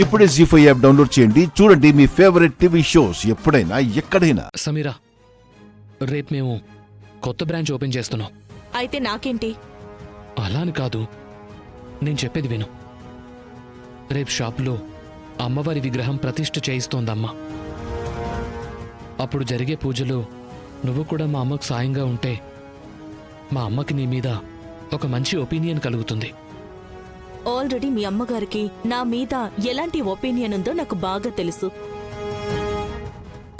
ఇప్పుడే జీ5 app download చేయండి. చూడండి మీ ఫేవరెట్ టీవీ షోస్ ఎప్పుడైనా ఎక్కడైనా. సమీరా, రేపు మేము కొత్త బ్రాంచ్ ఓపెన్ చేస్తున్నాం. అయితే నాకేంటి? అలా అని కాదు, నేను చెప్పేది విను. రేపు షాపులో అమ్మవారి విగ్రహం ప్రతిష్ఠ చేయిస్తోందమ్మ. అప్పుడు జరిగే పూజలో నువ్వు కూడా మా అమ్మకు సాయంగా ఉంటే మా అమ్మకి నీ మీద ఒక మంచి ఒపీనియన్ కలుగుతుంది. ఆల్రెడీ మీ అమ్మగారికి నా మీద ఎలాంటి ఒపీనియన్ ఉందో నాకు బాగా తెలుసు.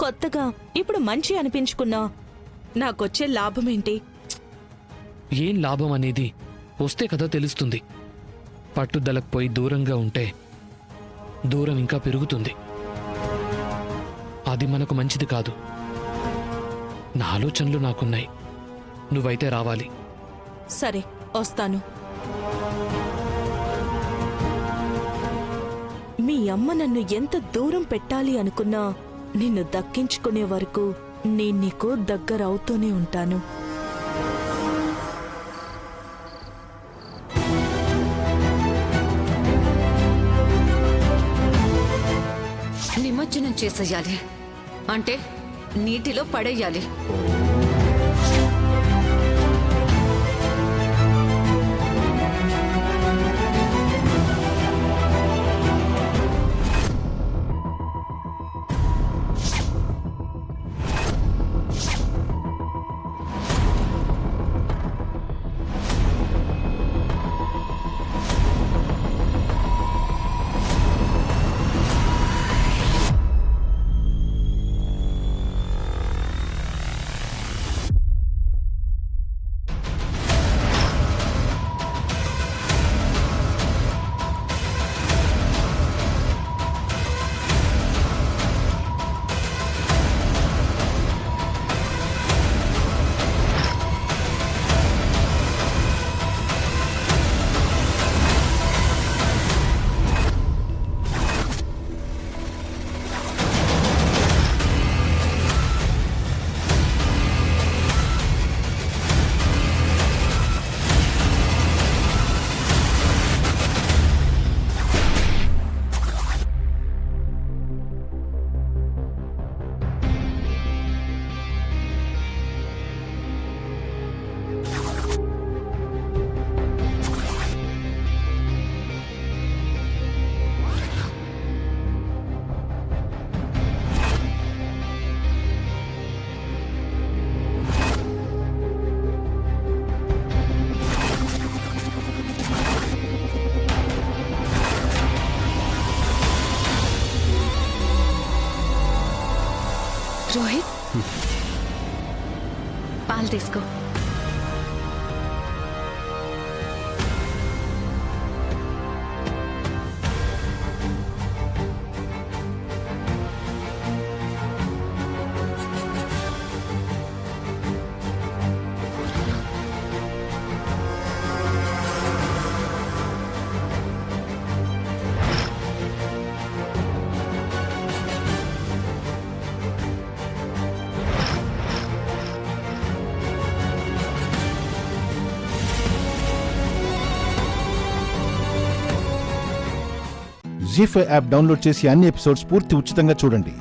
కొత్తగా ఇప్పుడు మంచి అనిపించుకున్నా నాకొచ్చే లాభమేంటి? ఏం లాభం అనేది వస్తే కదా తెలుస్తుంది. పట్టుదలకు పోయి దూరంగా ఉంటే దూరం ఇంకా పెరుగుతుంది. అది మనకు మంచిది కాదు. నా ఆలోచనలు నాకున్నాయి, నువ్వైతే రావాలి. సరే, వస్తాను. మీ అమ్మ నన్ను ఎంత దూరం పెట్టాలి అనుకున్నా నిన్ను దక్కించుకునే వరకు నేను నీకు దగ్గరవుతూనే ఉంటాను. నిమజ్జనం చేసేయాలి, అంటే నీటిలో పడేయాలి. రోహిత్, పాలు తీసుకో. జీ5 యాప్ డౌన్లోడ్ చేసి అన్ని ఎపిసోడ్స్ పూర్తి ఉచితంగా చూడండి.